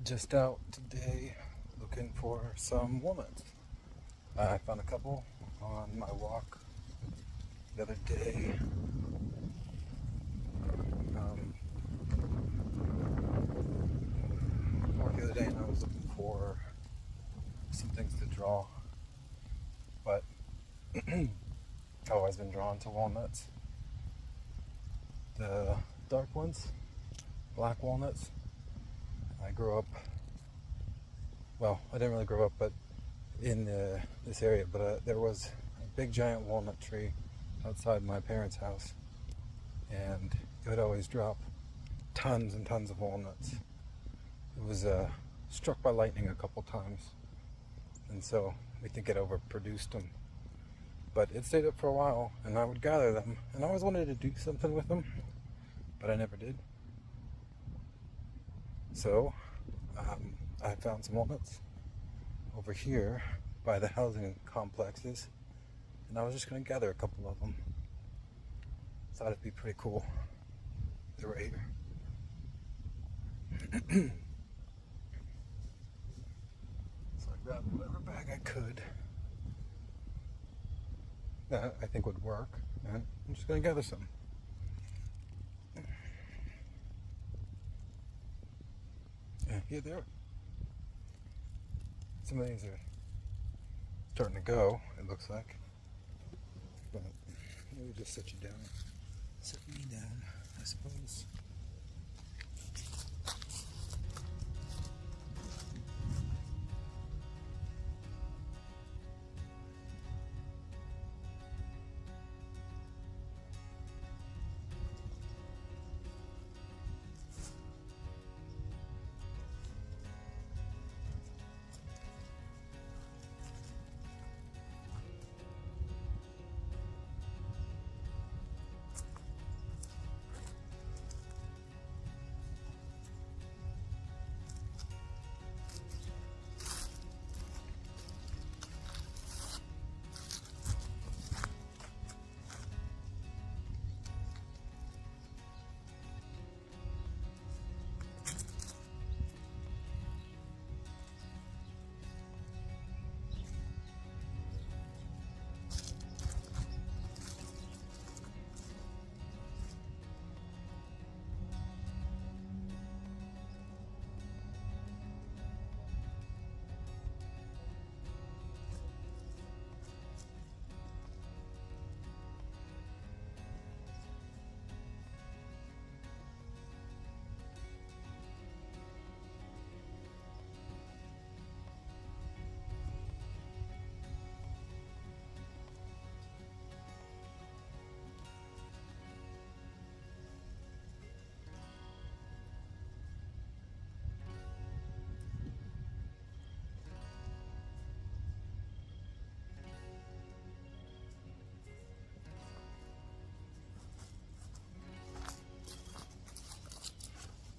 Just out today looking for some walnuts. I found a couple on my walk the other day. And I was looking for some things to draw, but I've always been drawn to walnuts. The dark ones, black walnuts. I grew up, well, I didn't really grow up, but in this area, but there was a big giant walnut tree outside my parents' house, and it would always drop tons and tons of walnuts. It was struck by lightning a couple times, and so we think it overproduced them. But it stayed up for a while, and I would gather them, and I always wanted to do something with them, but I never did. So I found some walnuts over here by the housing complexes, and I was just going to gather a couple of them. Thought it'd be pretty cool. They were here. So I grabbed whatever bag I could that I think would work, and I'm just going to gather some. And here they are. Some of these are starting to go, it looks like. But let me just set you down. Set me down, I suppose.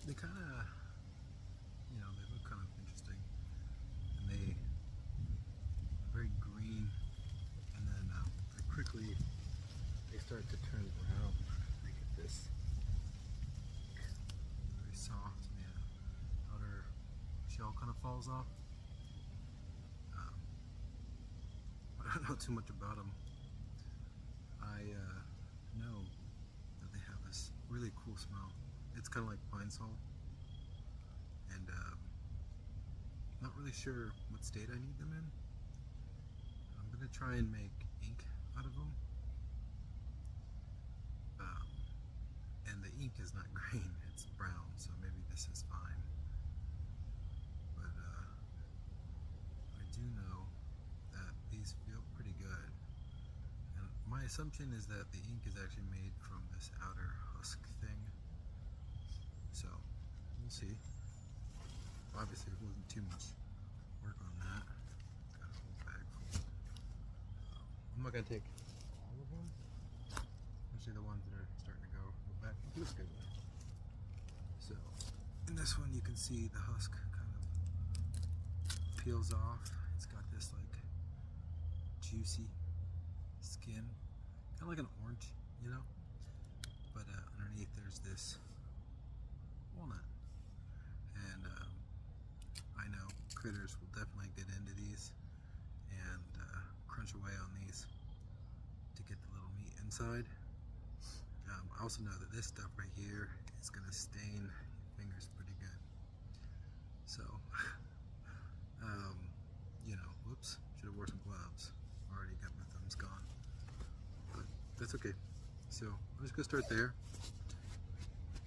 They kind of, they look kind of interesting, and they're very green, and then very quickly they start to turn brown. They get this very soft, and the outer shell kind of falls off. I don't know too much about them. I know that they have this really cool smell. It's kind of like pine sol, and not really sure what state I need them in. I'm gonna try and make ink out of them, and the ink is not green, it's brown, so maybe this is fine. But I do know that these feel pretty good, and my assumption is that the ink is actually made from this outer husk thing. So, we'll see. Obviously, it wasn't too much work on that. Got a whole bag full. I'm not going to take all of them, especially the ones that are starting to go back. It looks good. So, in this one, you can see the husk kind of peels off. It's got this like juicy skin, kind of like an orange, but underneath there's this walnut, and critters will definitely get into these and crunch away on these to get the little meat inside. I also know that this stuff right here is going to stain your fingers pretty good. So, you know, whoops, should have wore some gloves. Already got my thumbs gone. But that's okay. So, I'm just going to start there.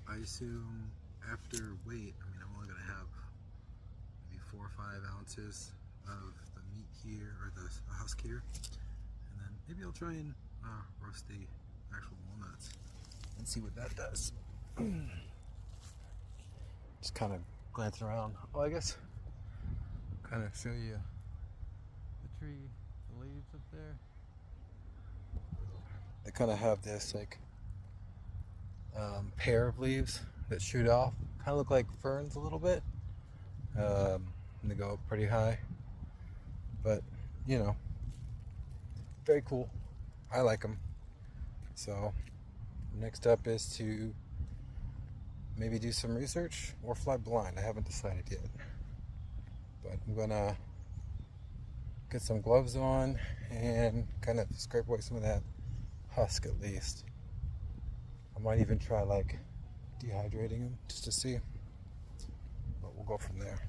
I assume after weight, I mean, I'm only going to have maybe 4 or 5 ounces of the meat here, or the husk here. And then maybe I'll try and roast the actual walnuts and see what that does. Just kind of glancing around. Oh, I guess kind of show you the tree, the leaves up there. They kind of have this like pair of leaves that shoot off. Kind of look like ferns a little bit. And they go up pretty high. But, you know, very cool. I like them. So, next up is to maybe do some research or fly blind. I haven't decided yet. But I'm gonna get some gloves on and kind of scrape away some of that husk at least. I might even try like dehydrating them just to see. But we'll go from there.